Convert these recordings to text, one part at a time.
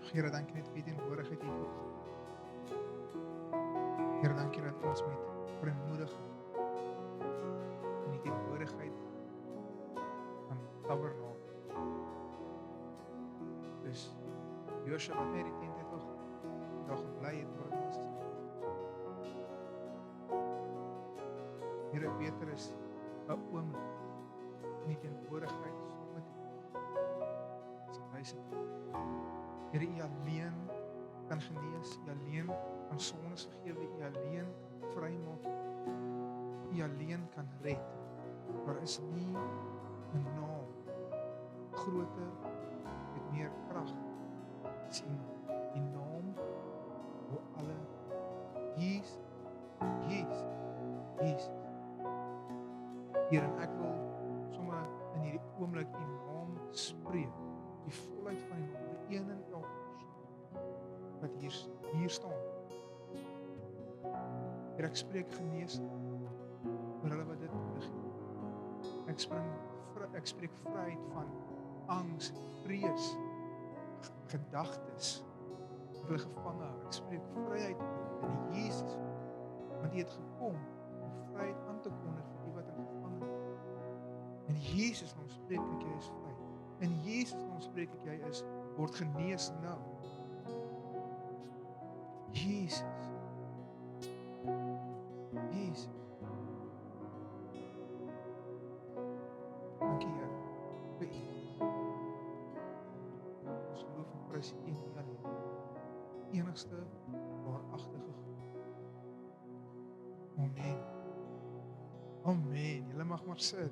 Here, dankie net vir die teenwoordigheid hier vanoggend. Here, dankie dat ons met vrymoediging in die teenwoordigheid van Tabernakel. Dus Joshua wat net die tent het nog daar gebly het voor ons. Here, beter is 'n oomblik in die teenwoordigheid saam met U. As 'n wyse. Here, U alleen kan genees, U alleen kan sondes vergewe, U alleen kan vrymaak, U alleen kan red. Daar is nie 'n naam groter met meer krag as U naam. Die naam bo alle Jesus, Jesus, Jesus. Here, en ek wil sommer in hierdie oomblik U naam spreek, die volheid van die naam, die een en elke persoon wat hier staan. Here, ek spreek genesing vir hulle wat dit nodig het. Ek spreek vryheid van angs, vrees, gedagtes wat hulle gevange hou. Ek spreek vryheid in Jesus, want U het gekom om vryheid aan te kondig vir die wat in gevange is. In Jesus naam spreek ek, jy is vry. In Jesus naam spreek ek, jy word genees nou. Jesus. Jesus. Dankie, Here, vir U. Ons loof en prys U en U alleen. Enigste waaragtige God. Amen. Amen. Julle mag maar sit.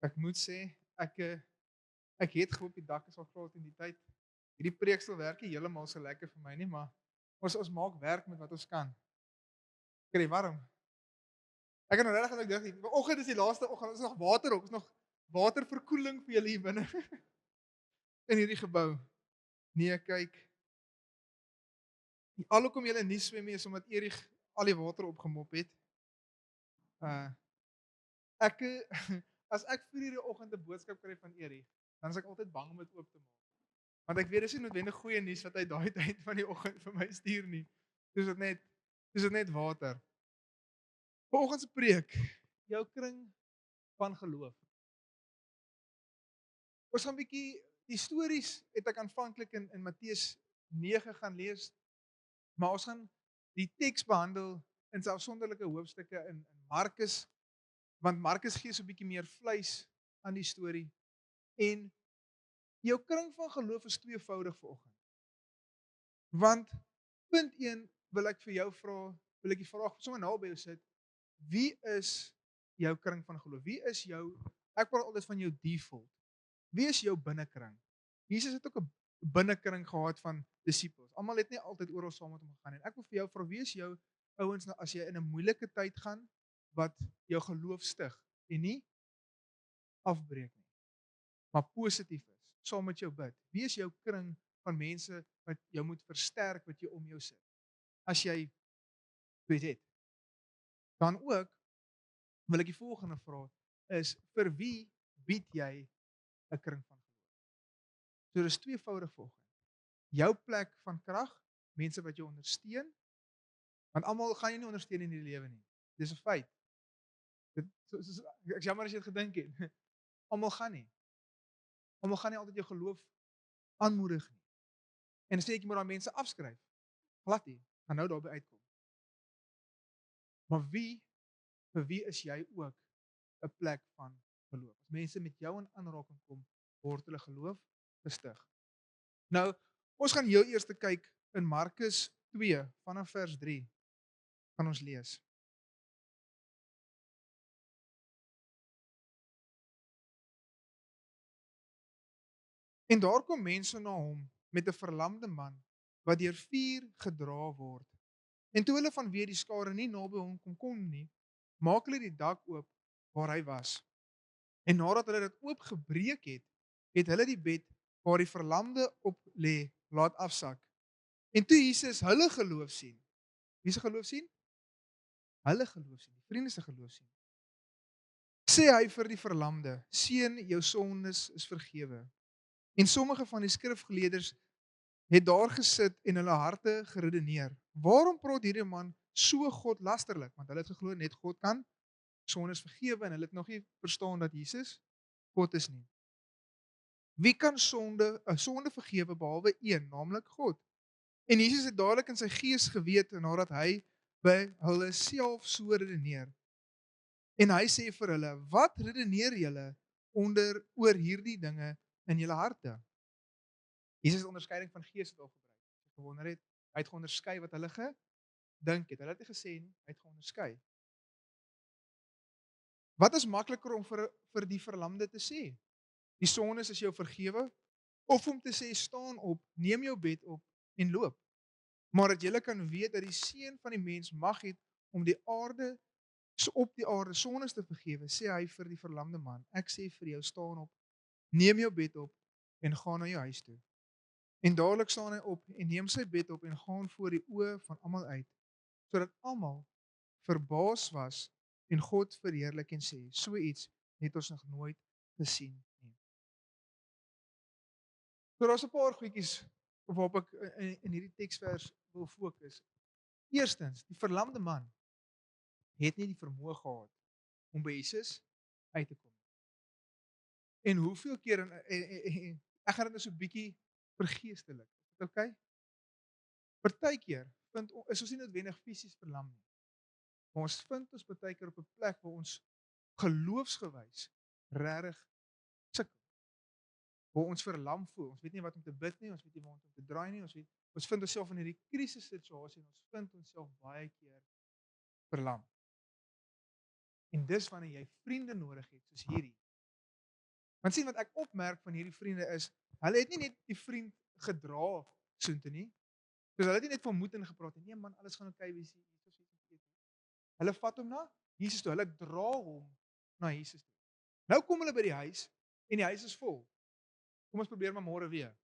Ek moet sê, ek het gehoop die dak is al klaar in die tyd. Hierdie preeksel werk nie heeltemal so lekker vir my nie, maar ons maak werk met wat ons kan. Kry warm. Ek het nou regtig gedink, vanoggend is die laaste oggend, ons is nog water op, ons nog waterverkoeling vir julle hier binne in hierdie gebou. Nee, kyk. Alhoekom julle nie swem nie is omdat Erik al die water opgemop het. As ek 4:00 die oggend 'n boodskap kry van Erik, dan is ek altyd bang om dit oop te maak. Want ek weet dis nie noodwendig goeie nuus wat hy daai tyd van die oggend vir my stuur nie. Dis dit net water. Vanoggend se preek, jou kring van geloof. Ons gaan 'n bietjie die stories het ek aanvanklik in Matteus 9 gaan lees, maar ons gaan die teks behandel in sy afsonderlike hoofstukke in Markus, want Markus gee so 'n bietjie meer vleis aan die storie. En jou kring van geloof is tweevoudig vanoggend. Want punt 1 wil ek vir jou vra, wil ek die vraag sommer naby jou sit. Wie is jou kring van geloof? Wie is jou, ek praat altyd van jou default. Wie is jou binnekring? Jesus het ook 'n binnekring gehad van disippels. Almal het nie altyd oral saam met hom gegaan nie. Ek wil vir jou vra, wie is jou ouens nou as jy in 'n moeilike tyd gaan wat jou geloof stig en nie afbreek nie, maar positief is, saam met jou bid. Wie is jou kring van mense wat jou moet versterk, wat jy om jou sit? As jy weet het. Dan ook wil ek die volgende vra is, vir wie bied jy 'n kring van geloof? So dis tweevoudig volgende. Jou plek van krag, mense wat jou ondersteun, want almal gaan jou nie ondersteun in die lewe nie. Dis 'n feit. Ek jammer as jy dit gedink het. Almal gaan nie. Almal gaan nie altyd jou geloof aanmoedig nie. En sê ek moet daai mense afskryf. Glad nie. Gaan nou daarby uitkom. Maar vir wie is jy ook 'n plek van geloof? As mense met jou in aanraking kom, word hulle geloof gestig. Nou, ons gaan heel eers kyk in Markus 2 vanaf vers 3 gaan ons lees. En daar kom mense na hom met 'n verlamde man wat deur vuur gedra word. En toe hulle vanweë die skare nie naby hom kom nie, maak hulle die dak oop waar hy was. En nadat hulle dit oopgebreek het, het hulle die bed waar die verlamde op lê laat afsak. En toe Jesus hulle geloof sien. Wie se geloof sien? Hulle geloof sien, die vriende se geloof sien. Sê hy vir die verlamde, seun, jou sondes is vergewe. En sommige van die skrifgeleerders het daar gesit en hulle harte geredeneer. Waarom praat hierdie man so godlasterlik? Want hulle het geglo net God kan sondes vergewe en hulle het nog nie verstaan dat Jesus God is nie. Wie kan sonde vergewe behalwe een, naamlik God? En Jesus het dadelik in sy gees geweet nadat hy by hulle self so redeneer. En hy sê vir hulle, wat redeneer julle oor hierdie dinge in julle harte? Jesus het onderskeiding van gees het al gebruik. As jy gewonder het, hy het geonderskei wat hulle gedink het. Hulle het nie gesê nie, hy het geonderskei. Wat is makliker om vir die verlamde te sê? Die sondes is jou vergewe, of om te sê staan op, neem jou bed op en loop. Maar dat julle kan weet dat die Seun van die mens mag het om op die aarde sondes te vergewe, sê hy vir die verlamde man, ek sê vir jou, staan op, neem jou bed op en gaan na jou huis toe. En dadelik staan hy op en neem sy bed op en gaan voor die oë van almal uit, sodat almal verbaas was en God verheerlik en sê, so iets het ons nog nooit gesien nie. So daar's 'n paar goedjies waarop ek in hierdie teksvers wil fokus. Eerstens, die verlamde man het nie die vermoë gehad om by Jesus uit te kom. En hoeveel keer en ek gaan dit nou so 'n bietjie vergeestelik. Is dit okay? Partykeer is ons nie noodwendig fisies verlam nie. Maar ons vind ons partykeer op 'n plek waar ons geloofsgewys regtig sukkel. Waar ons verlam voel. Ons weet nie wat om te bid nie, ons weet nie waar om te draai nie, ons vind onsself in hierdie krisissituasie en ons vind onsself baie keer verlam. En dis wanneer jy vriende nodig het soos hierdie. Want sien wat ek opmerk van hierdie vriende is, hulle het nie net die vriend gedra soontoe nie. Dus hulle het nie net van moed ingepraat en nee man, alles gaan okay wees hier. Hulle vat hom na Jesus toe. Hulle dra hom na Jesus toe. Nou kom hulle by die huis en die huis is vol. Kom ons probeer maar môre weer.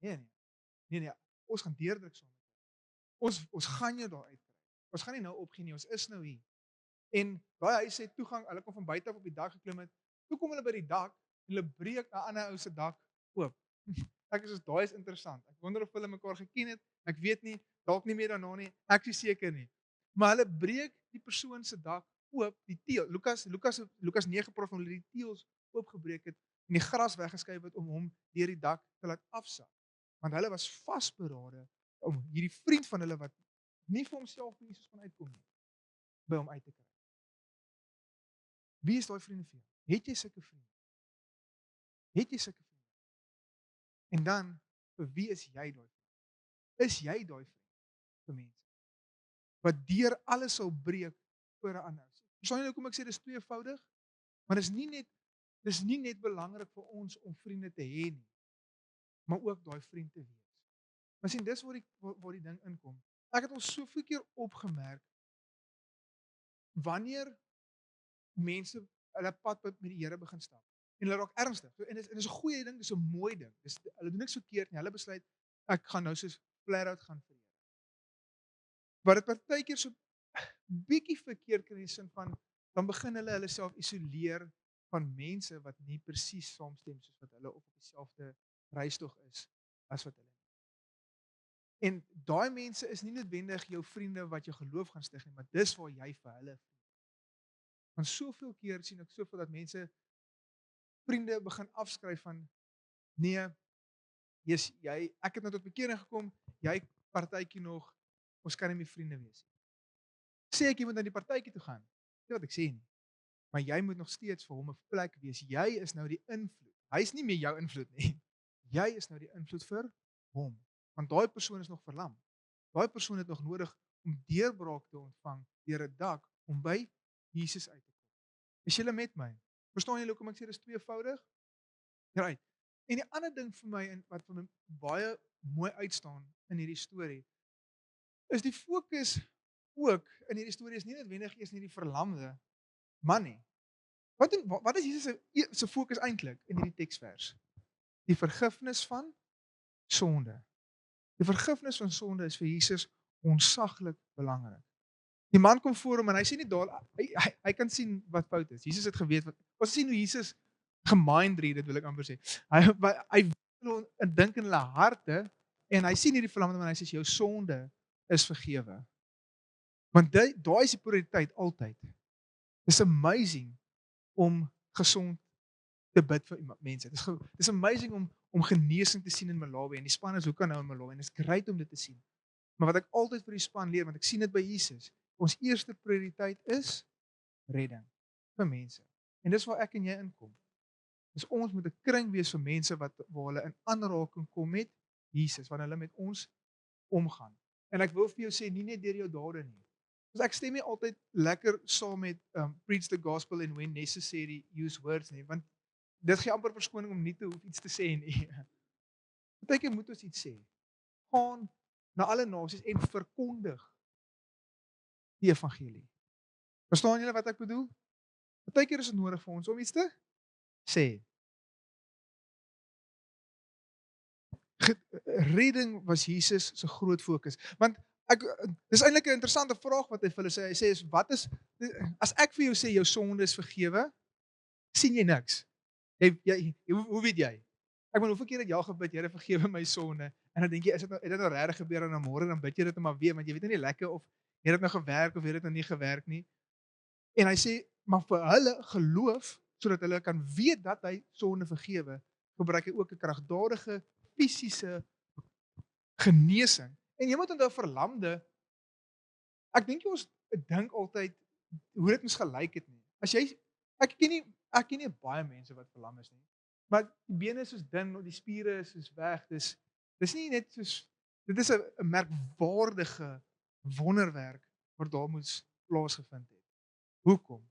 Nee. Ons gaan deurdruk saam met hom. Ons gaan jou daar uitkry. Ons gaan nie nou opgee nie. Ons is nou hier. En daai huis het toegang. Hulle kom van buite af op die dak geklim het. Toe kom hulle by die dak en hulle breek 'n ander ou se dak oop. Ek is daai is interessant. Ek wonder of hulle mekaar geken het. Ek weet nie, dalk nie meer daarna nie. Ek is seker nie. Maar hulle breek die persoon se dak oop, die teel. Lukas 9 praat van hulle die teels oopgebreek het en die gras weggeskuif het om hom deur die dak te laat afsak. Want hulle was vasberade om hierdie vriend van hulle wat nie vir homself vir Jesus kon uitkom nie, by hom uit te kry. Wie is daai vriende vir jou? Het jy sulke vriende? Het jy sulke vriende? En dan, vir wie is jy daai vriend? Is jy daai vriend vir mense? Wat deur alles sal breek vir 'n ander. Verstaan jy hoekom ek sê dis tweevoudig? Maar dis nie net belangrik vir ons om vriende te hê nie, maar ook daai vriend te wees. Maar sien, dis waar die ding inkom. Ek het al soveel keer opgemerk wanneer mense hulle pad met die Here begin stap en hulle raak ernstig. So, en dis 'n goeie ding, dis 'n mooi ding. Hulle doen niks verkeerd nie. Hulle besluit ek gaan nou soos flat out gaan vir Here. Wat dit partykeer so bietjie verkeerd kry in die sin van dan begin hulle self isoleer van mense wat nie presies saamstem soos wat hulle op dieselfde reistog is as wat hulle. En daai mense is nie noodwendig jou vriende wat jou geloof gaan stig nie, maar dis waar jy vir hulle. Want soveel keer sien ek soveel dat mense vriende begin afskryf van nee, ek het nou tot bekering gekom, jy partytjie nog, ons kan nie meer vriende wees nie. Sê ek jy moet na die partytjie toe gaan. Dis wat ek sê nie. Maar jy moet nog steeds vir hom 'n plek wees. Jy is nou die invloed. Hy is nie meer jou invloed nie. Jy is nou die invloed vir hom. Want daai persoon is nog verlam. Daai persoon het nog nodig om deurbraak te ontvang deur 'n dak om by Jesus uit te kom. Is julle met my? Verstaan julle hoekom ek sê dis tweevoudig? Right. En die ander ding vir my en wat vir my baie mooi uitstaan in hierdie storie is die fokus ook in hierdie storie is nie noodwendig eers nie die verlamde man nie. Wat is Jesus se fokus eintlik in hierdie teksvers? Die vergifnis van sonde. Die vergifnis van sonde is vir Jesus onsaglik belangrik. Die man kom voor hom en hy sien nie daar hy kan sien wat fout is. Jesus het geweet wat ons sien hoe Jesus gemind read, dit wil ek amper sê. Hy wil dink in hulle harte en hy sien hierdie vlammende man, hy sê jou sonde is vergewe. Want daai is die prioriteit altyd. It's amazing om gesond te bid vir mense. Dis amazing om genesing te sien in Malawi en die span is hoe kan nou in Malawi en dit is great om dit te sien. Maar wat ek altyd vir die span leer, want ek sien dit by Jesus, ons eerste prioriteit is redding vir mense. En dis waar ek en jy inkom. Dis ons moet 'n kring wees vir mense waar hulle in aanraking kom met Jesus, wanneer hulle met ons omgaan. En ek wil vir jou sê, nie net deur jou dade nie. Dus ek stem nie altyd lekker saam met preach the gospel and when necessary use words nie, want dit gee amper verskoning om nie te hoef iets te sê nie. Partykeer moet ons iets sê. Gaan na alle nasies en verkondig die evangelie. Verstaan julle wat ek bedoel? Partykeer is dit nodig vir ons om iets te sê. Redding was Jesus se groot fokus. Want dis eintlik 'n interessante vraag wat hy vir hulle sê. Hy sê as ek vir jou sê jou sonde is vergewe, sien jy niks. Hoe weet jy? Ek bedoel, hoeveel keer het jy al gebid, Here vergewe my sonde? En dan dink jy, het dit nou regtig gebeur en dan môre dan bid jy dit net maar weer, want jy weet nou nie lekker of het dit nou gewerk of het dit nou nie gewerk nie. En hy sê, maar vir hulle geloof, sodat hulle kan weet dat hy sonde vergewe, gebruik hy ook 'n kragtadige fisiese genesing. En jy moet onthou verlamde, ek dink ons dink altyd hoe dit mens gelyk het nie. As jy ek ken nie baie mense wat verlam is nie. Maar die bene is soos dun, die spiere is soos weg. Dis nie net soos dit is 'n merkwaardige wonderwerk wat daar moes plaasgevind het. Hoekom?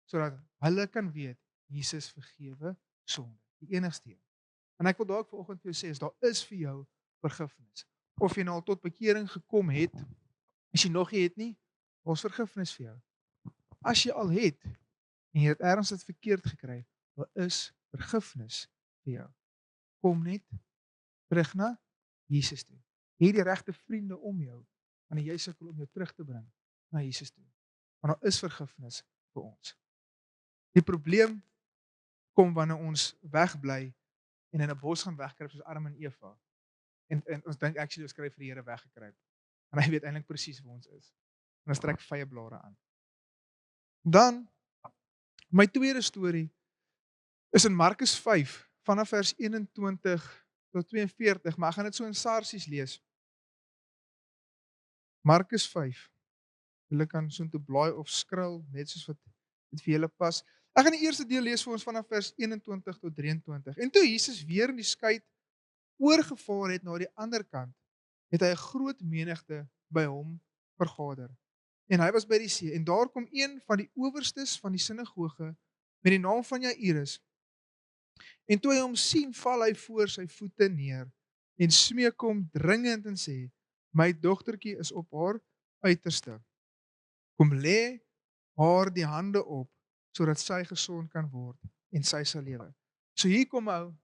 Sodat hulle kan weet Jesus vergewe sonde. Die enigste een. En ek wil dalk vanoggend vir jou sê, daar is vir jou vergifnis. Of jy nou al tot bekering gekom het, as jy nog nie het nie, daar's vergifnis vir jou. As jy al het en jy het ergens verkeerd gekry, daar is vergifnis vir jou. Kom net terug na Jesus toe. Jy het die regte vriende om jou, wanneer jy sukkel om jou terug te bring na Jesus toe. Want daar is vergifnis vir ons. Die probleem kom wanneer ons wegbly en in 'n bos gaan wegkruip soos Adam en Eva. En ons dink actually ons kry vir die Here weggekruip. En hy weet eintlik presies waar ons is. En ons trek vye blare aan. Dan my tweede storie is in Markus 5 vanaf vers 21 tot 42, maar ek gaan dit so in sarsies lees. Markus 5. Julle kan so intoe blaai of skrul net soos wat dit vir julle pas. Ek gaan die eerste deel lees vir ons vanaf vers 21 tot 23. En toe Jesus weer in die skei oorgevaar het na die ander kant, het hy 'n groot menigte by hom vergader. En hy was by die see en daar kom een van die owerstes van die sinagoge met die naam van Jairus. En toe hy hom sien, val hy voor sy voete neer en smeek hom dringend en sê: "My dogtertjie is op haar uiterste. Kom lê haar die hande op sodat sy gesond kan word en sy sal lewe." So hier kom ou,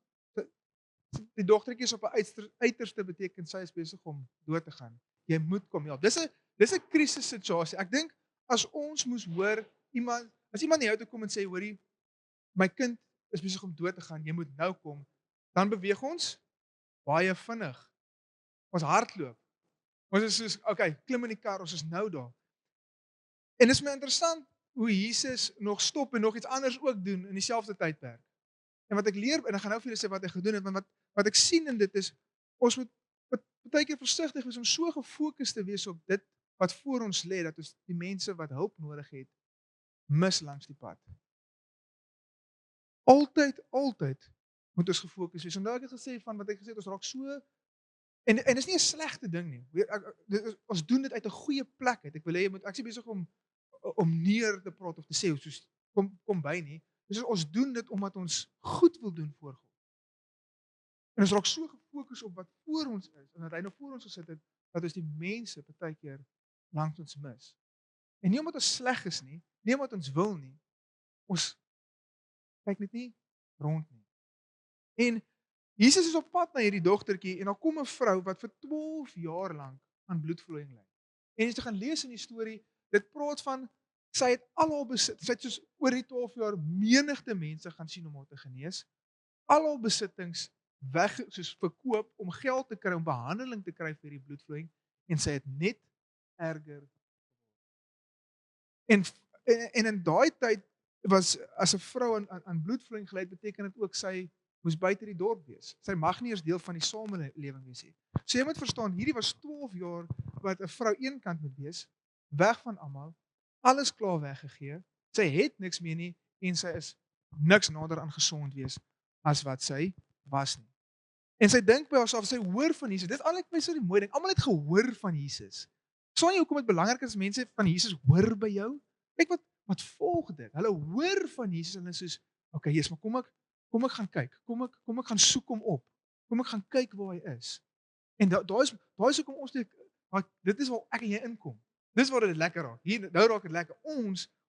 die dogtertjie is op 'n uiterste beteken sy is besig om dood te gaan. Jy moet kom help. Dis 'n krisis situasie. Ek dink as ons moes hoor as iemand na jou toe kom en sê, hoorie, my kind is besig om dood te gaan, jy moet nou kom, dan beweeg ons baie vinnig. Ons hardloop. Ons is soos, okay, klim in die kar, ons is nou daar. En dit is my interessant hoe Jesus nog stop en nog iets anders ook doen in dieselfde tydperk. En wat ek leer, en ek gaan nou vir julle sê wat hy gedoen het, want wat ek sien in dit is, ons moet baie keer versigtig wees om so gefokus te wees op dit wat voor ons lê, dat ons die mense wat hulp nodig het, mis langs die pad. Altyd moet ons gefokus wees. En nou ek het gesê van wat ek gesê het, ons raak so, en is nie 'n slegte ding nie. Ons doen dit uit 'n goeie plek uit. Ek wil hê jy moet, ek is nie besig om neer te praat of te sê, soos, kom by nie. Dus ons doen dit omdat ons goed wil doen voor God. En ons raak so gefokus op wat voor ons is, en dat hy nou voor ons gesit het, dat ons die mense partykeer langs ons mis. En nie omdat ons sleg is nie omdat ons wil nie, ons kyk net nie rond nie. En Jesus is op pad na hierdie dogtertjie, en daar kom 'n vrou wat vir 12 jaar lank aan bloedvloeiing ly. En as jy gaan lees in die storie, dit praat van sy het al haar besit, sy het soos oor die 12 jaar menigte mense gaan sien om haar te genees. Al haar besittings weg soos verkoop om geld te kry om behandeling te kry vir die bloedvloeiing en sy het net erger. En in daai tyd was as 'n vrou aan bloedvloeiing gely het, beteken dit ook sy moes buite die dorp wees. Sy mag nie eens deel van die samelewing wees nie. So jy moet verstaan, hierdie was 12 jaar wat 'n vrou eenkant moet wees, weg van almal, alles klaar weggegee. Sy het niks meer nie en sy is niks nader aan gesond wees as wat sy was nie. En sy dink by haarself, sy hoor van Jesus. Dit al ek my so die mooi ding. Almal het gehoor van Jesus. Sien jy hoekom dit belangrik is mense van Jesus hoor by jou? Kyk wat volg dit. Hulle hoor van Jesus en hulle sê, "Oké, Jesus, maar kom ek gaan kyk. Kom ek gaan soek hom op. Kom ek gaan kyk waar hy is." En daai is hoekom ons dit is waar ek en jy inkom. Dis waar dit lekker raak. Hier nou raak dit lekker.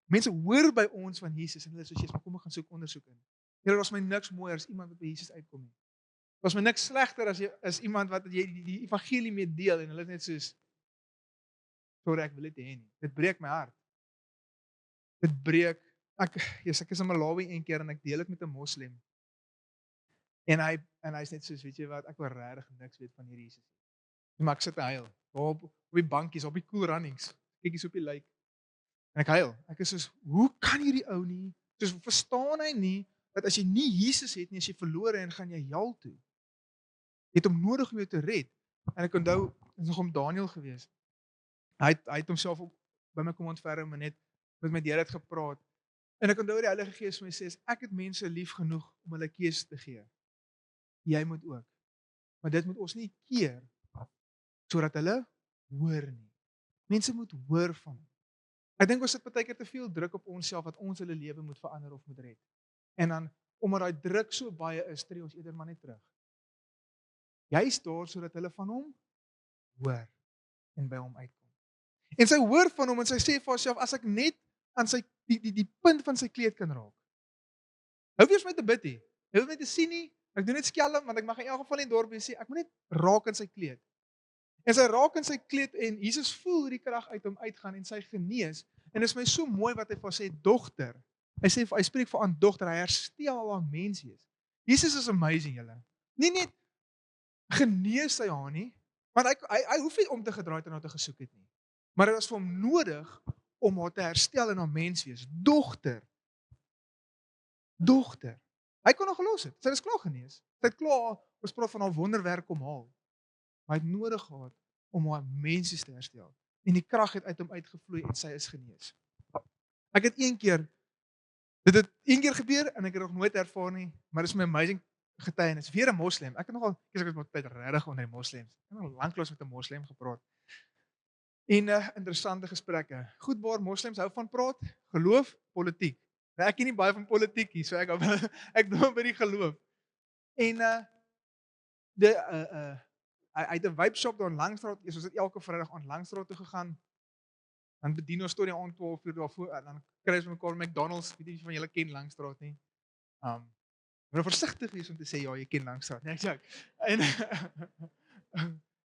Mense hoor by ons van Jesus en hulle sê, "Jesus, maar kom ek gaan soek ondersoek in." Here, daar's my niks mooier as iemand wat by Jesus uitkom nie. Was my niks slegter as iemand wat jy die evangelie mee deel en hulle is net soos, "Sorry, ek wil dit hê nie." Dit breek my hart. Dit breek ek is in Malawi een keer en ek deel dit met 'n moslem. En hy's net soos, "Weet jy wat, ek wil regtig niks weet van hierdie Jesus nie." Maar ek sit en huil. Daar op die bankies, op die Cool Runnings. Kyk hier so op die lake. En ek huil. Ek is soos, "Hoe kan hierdie ou nie, soos verstaan hy nie dat as jy nie Jesus het nie, as jy verlore en gaan jy hel toe. Jy het hom nodig om jou te red." En ek onthou, dit is nog om Daniel gewees. Hy het homself ook by my kom ontferm en net met my Here het gepraat. En ek onthou die Heilige Gees vir my sê, "Ek het mense lief genoeg om hulle keuse te gee. Jy moet ook. Maar dit moet ons nie keer sodat hulle hoor nie. Mense moet hoor van hom." Ek dink ons sit baie keer te veel druk op onsself dat ons hulle lewe moet verander of moet red. En dan omdat daai druk so baie is, tree ons eerder maar net terug. Jy's daar sodat hulle van hom hoor en by hom uitkom. En sy hoor van hom en sy sê vir haarself, "As ek net aan sy die punt van sy kleed kan raak." Hou weer vir my te bid hier. Hy hoef my te sien nie. Ek doen net skelm want ek mag in elk geval in die dorp wees sê, ek moet net raak aan sy kleed. En sy raak aan sy kleed en Jesus voel hoe die krag uit hom uitgaan en sy genees. En dit is my so mooi wat hy vir haar sê, "Dogter." Hy spreek vir aan dogter, hy herstel haar menswees. Jesus is amazing, julle. Nie net genees hy haar nie, want hy hoef nie om te gedraai het en haar te gesoek het nie. Maar dit was vir hom nodig om haar te herstel in haar menswees. Dogter. Hy kon haar gelos het. Sy is klaar genees. Sy het klaar, ons praat van haar wonderwerk kom haal. Maar hy het nodig gehad om haar menswees te herstel. En die krag het uit hom uitgevloei en sy is genees. Ek het een keer gebeur en ek het nog nooit ervaar nie, maar dit is my amazing getuienis. Weer 'n moslem. Ek het nogal ek het tyd regtig onder die moslems. Ek het nog lanklaas met 'n moslem gepraat. En interessante gesprekke. Goedbaar moslems hou van praat, geloof, politiek. Nou, ek ken nie baie van politiek hier, so ek doen by die geloof. En hy het 'n vape shop daar in Langstraat. Ons het elke Vrydag aan Langstraat toe gegaan. Dan bedien ons tot die aand 12 uur daarvoor en dan kry ons mekaar McDonald's, weet jy van julle ken Langstraat nie. Maar versigtig wees om te sê ja, jy ken Langstraat. Nee, ek sê.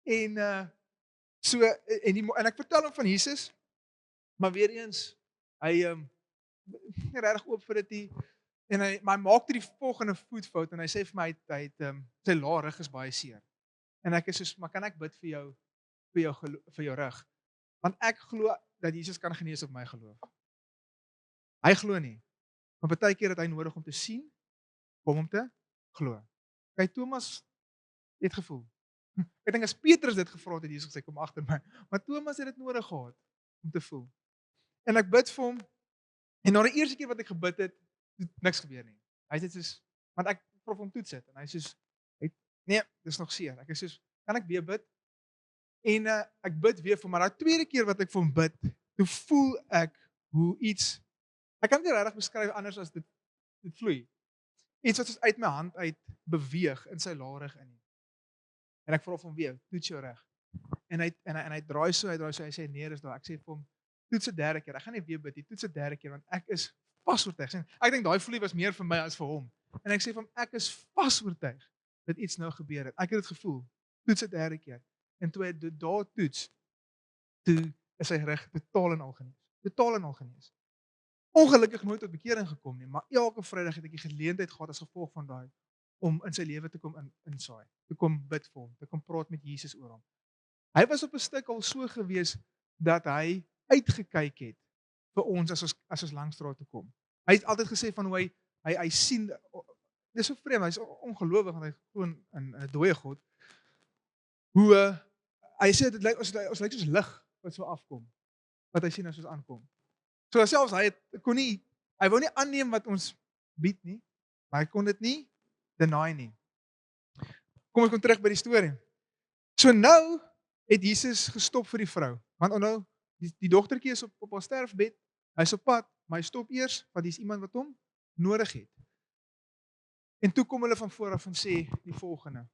En ek vertel hom van Jesus, maar weer eens hy nie regtig oop vir dit nie. En hy maak die volgende voetfout en hy sê vir my hy het sy rug is baie seer. En ek is soos, "Maar kan ek bid vir jou rug? Want ek glo dat Jesus kan genees op my geloof." Hy glo nie. Maar baie keer het hy nodig om te sien om hom te glo. Kyk, Thomas het gevoel. Ek dink as Petrus dit gevra het, Jesus gesê, "Kom agter my." Maar Thomas het dit nodig gehad om te voel. En ek bid vir hom. En na die eerste keer wat ek gebid het, niks gebeur nie. Hy sê soos, want ek prof hom toets sit en hy sê nee, dis nog seer. Ek sê, "Kan ek weer bid?" En ek bid weer vir hom, maar daai tweede keer wat ek vir hom bid, toe voel ek hoe iets, ek kan dit nie regtig beskryf anders as dit vloei. Iets wat soos uit my hand uit beweeg in sy larig in. En ek vra hom weer, "Toets jou reg." En hy draai so, hy sê, "Nee, dis daar." Ek sê vir hom, "Toets 'n derde keer. Ek gaan nie weer bid nie. Toets 'n derde keer want ek is vasoortuig." Ek dink daai vloei was meer vir my as vir hom. En ek sê vir hom, "Ek is vasoortuig dat iets nou gebeur het. Ek het dit gevoel. Toets 'n derde keer." En toe hy dit daar toets, toe is sy rug totaal en al genees. Totaal en al genees. Ongelukkig nooit tot bekering gekom nie, maar elke Vrydag het ek die geleentheid gehad as gevolg van daai om in sy lewe te kom insaai, te kom bid vir hom, te kom praat met Jesus oor hom. Hy was op 'n stuk al so gewees dat hy uitgekyk het vir ons as ons Langstraat toe kom. Hy het altyd gesê van hoe hy sien, dis so vreemd, hy's ongelowig want hy glo in 'n dooie God. Hoe hy sê dit lyk ons lyk soos lig wat so afkom, wat hy sien as ons aankom. So selfs hy wou nie aanneem wat ons bied nie, maar hy kon dit nie deny nie. Kom ek kom terug by die storie. So nou het Jesus gestop vir die vrou, want onthou, die dogtertjie is op haar sterfbed, hy's op pad, maar hy stop eers, want dis iemand wat hom nodig het. En toe kom hulle van voor af en sê die volgende,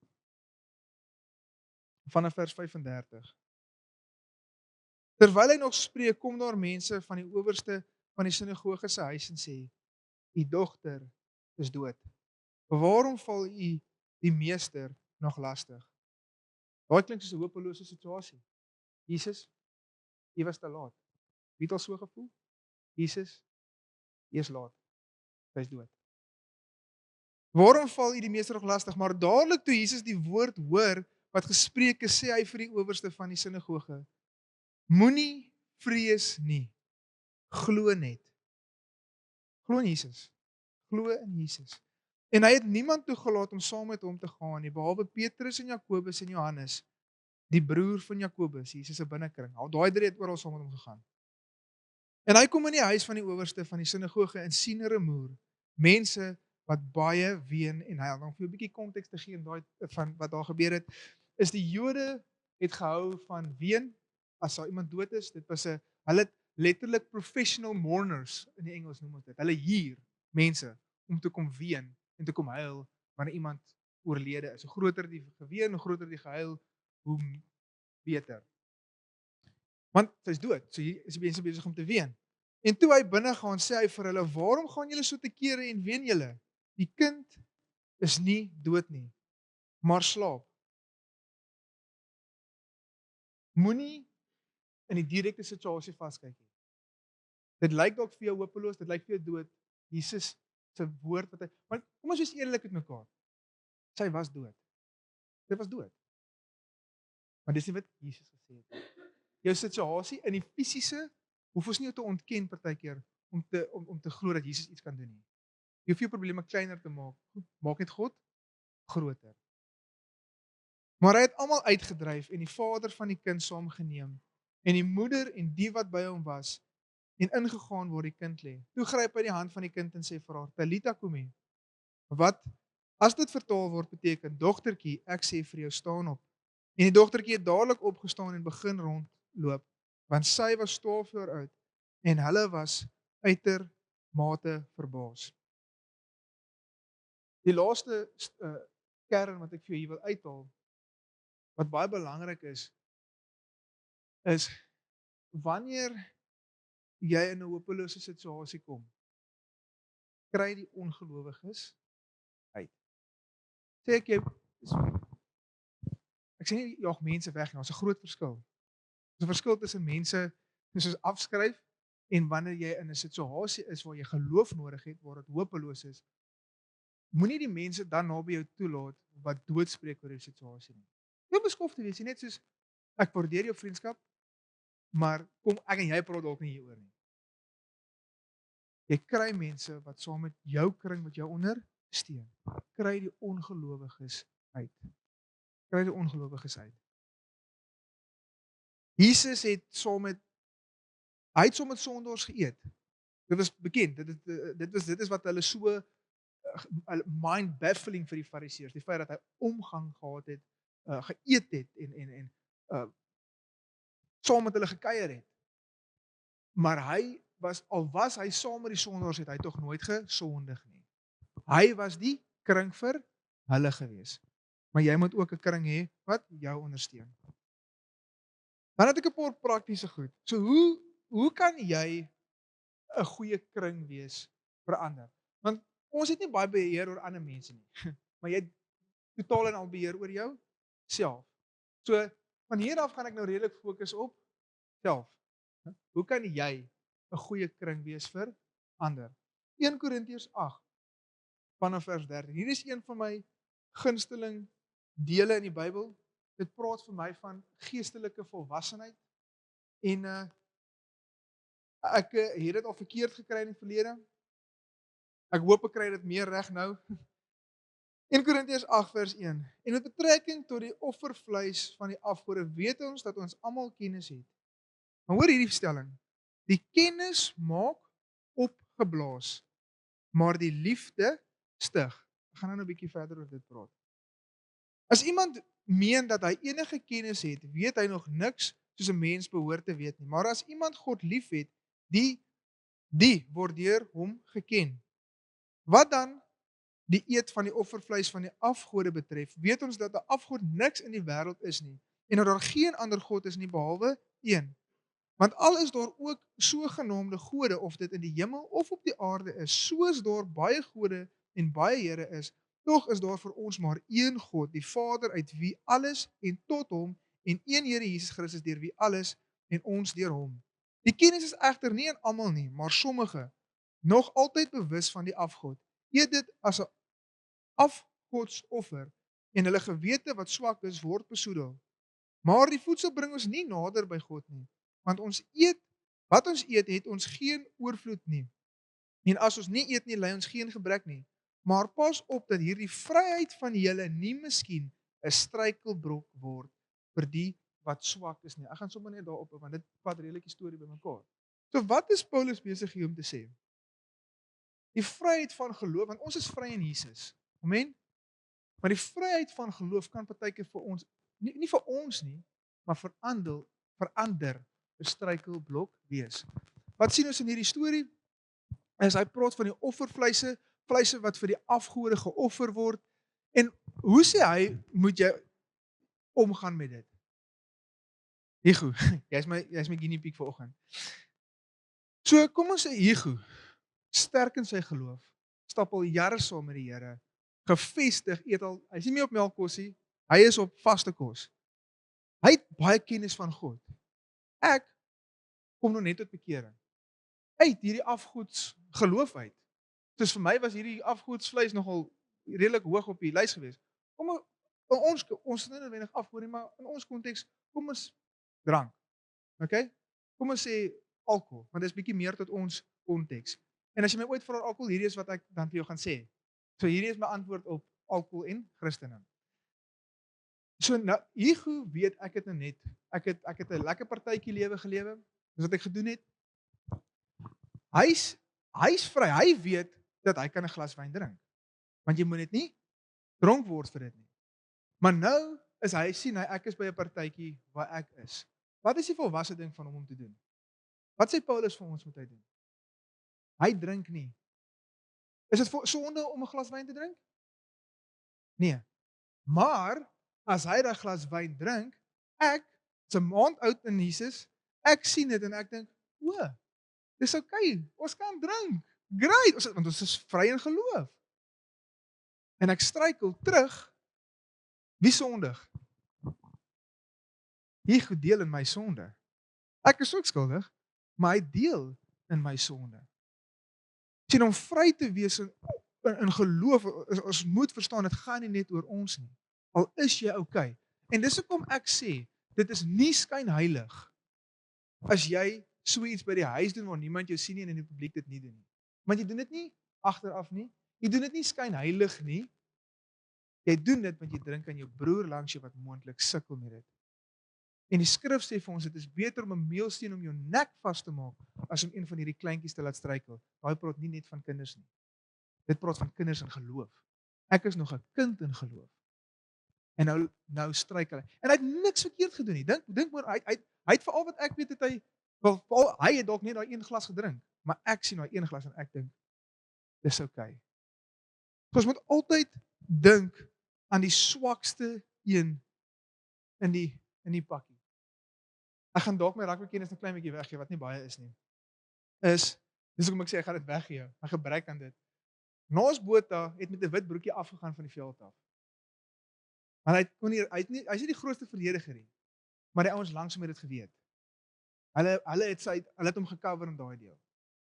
vanaf vers 35. Terwyl hy nog spreek, kom daar mense van die owerste van die sinagoge se huis en sê, "U dogter is dood. Waarom val u die meester nog lastig?" Daai klink soos 'n hopelose situasie. Jesus, u was te laat. Wie het al so gevoel? Jesus, u is laat. Hy is dood. Waarom val u die meester nog lastig? Maar dadelik toe Jesus die woord hoor wat gespreek is, sê hy vir die owerste van die sinagoge, "Moenie vrees nie. Glo net." Glo in Jesus. Glo in Jesus. En hy het niemand toegelaat om saam met hom te gaan nie, behalwe Petrus en Jakobus en Johannes, die broer van Jakobus, Jesus se binnekring. Al daai drie het oral saam met hom gegaan. En hy kom in die huis van die owerste van die sinagoge en sien 'n rumoer, mense wat baie ween en huil. Om vir 'n bietjie konteks te gee van wat daar gebeur het, is die Jode het gehou van ween as daar iemand dood is. Dit was hulle het letterlik professional mourners in die Engels noem ons dit. Hulle huur mense om te kom ween en te kom huil wanneer iemand oorlede is. Hoe groter die geween, hoe groter die gehuil, hoe beter. Want sy's dood, so hier is die mense besig om te ween. En toe hy binne gaan, sê hy vir hulle, "Waarom gaan julle so te kere en ween julle? Die kind is nie dood nie, maar slaap." Moenie in die direkte situasie vaskyk nie. Dit lyk dalk vir jou hopeloos, dit lyk vir jou dood. Jesus se woord wat hy, want kom ons wees eerlik met mekaar. Sy was dood. Sy was dood. Maar dis nie wat Jesus gesê het. Jou situasie in die fisiese hoef ons nie te ontken partykeer om te glo dat Jesus iets kan doen nie. Jy hoef jou probleme kleiner te maak. Maak net God groter. Maar hy het almal uitgedryf en die vader van die kind saamgeneem en die moeder en die wat by hom was en ingegaan waar die kind lê. Toe gryp hy die hand van die kind en sê vir haar, "Talita kumi." Wat as dit vertaal word beteken, "Dogtertjie, ek sê vir jou, staan op." En die dogtertjie het dadelik opgestaan en begin rondloop, want sy was 12 jaar oud en hulle was uitermate verbaas. Die laaste kern wat ek vir jou hier wil uithaal, wat baie belangrik is wanneer jy in 'n hopelose situasie kom, kry die ongelowiges uit. Sê ek jy ek sê nie jag mense weg nie, daar's 'n groot verskil. Daar's 'n verskil tussen mense soos afskryf en wanneer jy in 'n situasie is waar jy geloof nodig het, waar dit hopeloos is, moenie die mense dan naby jou toelaat wat doodspreek oor die situasie nie. Jy beskof te wees, jy net soos ek waardeer jou vriendskap, maar kom ek en jy praat dalk nie hieroor nie. Jy kry mense wat saam met jou kring, wat jou ondersteun. Kry die ongelowiges uit. Kry die ongelowiges uit. Jesus het saam met sondaars geëet. Dit was bekend. Dit is wat hulle so mind baffling vir die Fariseërs, die feit dat hy omgang gehad het, geëet het en saam met hulle gekuier het. Maar al was hy saam met die sondaars, het hy tog nooit gesondig nie. Hy was die kring vir hulle gewees. Maar jy moet ook 'n kring hê wat jou ondersteun. Dan het ek 'n paar praktiese goed. So hoe kan jy 'n goeie kring wees vir ander? Want ons het nie baie beheer oor ander mense nie, maar jy het totaal en al beheer oor jou self. So van hier af gaan ek nou redelik fokus op self. Hoe kan jy 'n goeie kring wees vir ander? 1 Korintiërs 8 vanaf vers 13. Hier is een van my gunsteling dele in die Bybel. Dit praat vir my van geestelike volwassenheid en ek het dit al verkeerd gekry in die verlede. Ek hoop ek kry dit meer reg nou. 1 Korintiërs 8 vers 1. En met betrekking tot die offervleis van die afgode weet ons dat ons almal kennis het. Maar hoor hierdie stelling. Die kennis maak opgeblaas, maar die liefde stig. Ek gaan nou 'n bietjie verder oor dit praat. As iemand meen dat hy enige kennis het, weet hy nog niks soos 'n mens behoort te weet nie. Maar as iemand God liefhet, die word deur hom geken. Wat dan die eet van die offervleis van die afgode betref, weet ons dat 'n afgod niks in die wêreld is nie en dat daar geen ander god is nie behalwe een. Want al is daar ook sogenaamde gode, of dit in die hemel of op die aarde is, soos daar baie gode en baie here is, tog is daar vir ons maar een God, die Vader uit wie alles en tot hom, en een Here Jesus Christus deur wie alles en ons deur hom. Die kennis is egter nie in almal nie, maar sommige, nog altyd bewus van die afgod, eet dit as 'n afgodsoffer en hulle gewete wat swak is, word besoedel. Maar die voedsel bring ons nie nader by God nie, want wat ons eet, het ons geen oorvloed nie. En as ons nie eet nie, ly ons geen gebrek nie. Maar pas op dat hierdie vryheid van julle nie miskien 'n struikelblok word vir die wat swak is nie. Ek gaan sommer net daarop, want dit vat redelik die storie bymekaar. So wat is Paulus besig hier om te sê? Die vryheid van geloof, want ons is vry in Jesus. Amen. Maar die vryheid van geloof kan partykeer vir ons nie vir ons nie, maar verander 'n struikelblok wees. Wat sien ons in hierdie storie? Is hy praat van die offervleise, vleise wat vir die afgode geoffer word. En hoe sê hy moet jy omgaan met dit? Hugo, jy's my guinea pig vanoggend. So kom ons sê Hugo, sterk in sy geloof, stap al jare saam met die Here, gevestig, eet al, hy's nie meer op melkkos nie, hy is op vaste kos. Hy het baie kennis van God. Ek kom nog net tot bekering. Uit hierdie afgoeds geloof uit. Soos vir my was hierdie afgoedsvleis nogal redelik hoog op die lys gewees. Ons is nie noodwendig afgode nie, maar in ons konteks, kom ons drank. Okay? Kom ons sê alkohol, want dit is bietjie meer tot ons konteks. En as jy my ooit vra oor alkohol, hierdie is wat ek dan vir jou gaan sê. So hierdie is my antwoord op alkohol en Christendom. So nou, Hugo weet ek het nou net, ek het 'n lekker partytjie lewe gelewe, dis wat ek gedoen het. Hy's vry, hy weet dat hy kan 'n glas wyn drink. Want jy moet net nie dronk word vir dit nie. Maar nou is hy sien ek is by 'n partytjie waar ek is. Wat is die volwasse ding van hom om te doen? Wat sê Paulus vir ons moet hy doen? Hy drink nie. Is dit sonde om 'n glas wyn te drink? Nee. Maar as hy daai glas wyn drink, ek is 'n maand oud in Jesus, ek sien dit en ek dink, o, dis okay, ons kan drink. Great, want ons is vry in geloof. En ek struikel terug, wie sondig? Hy deel in my sonde. Ek is ook skuldig, maar hy deel in my sonde. Sien, om vry te wees in geloof, ons moet verstaan, dit gaan nie net oor ons nie. Al is jy okay. En dis hoekom ek sê, dit is nie skynheilig as jy so iets by die huis doen waar niemand jou sien nie en in die publiek dit nie doen nie. Want jy doen dit nie agteraf nie. Jy doen dit nie skynheilig nie. Jy doen dit want jy drink aan jou broer langs jou wat moontlik sukkel met dit. En die skrif sê vir ons, dit is beter om 'n meelsteen om jou nek vas te maak as om een van hierdie kleintjies te laat struikel. Daai praat nie net van kinders nie. Dit praat van kinders in geloof. Ek is nog 'n kind in geloof. En nou struikel hy. En hy het niks verkeerd gedoen nie. Dink maar hy het vir al wat ek weet het hy het dalk net daai een glas gedrink, maar ek sien daai een glas en ek dink dis okay. So ons moet altyd dink aan die swakste een in die pakkie. Ek gaan dalk my rugbykennis 'n klein bietjie weggee wat nie baie is nie. Dis hoekom ek sê ek gaan dit weggee. My gebruik aan dit. Naas Botha het met 'n wit broekie afgegaan van die veld af. Maar hy's nie die grootste verdediger nie. Maar die ouens langs hom het dit geweet. Hulle het hom gecover in daai deel.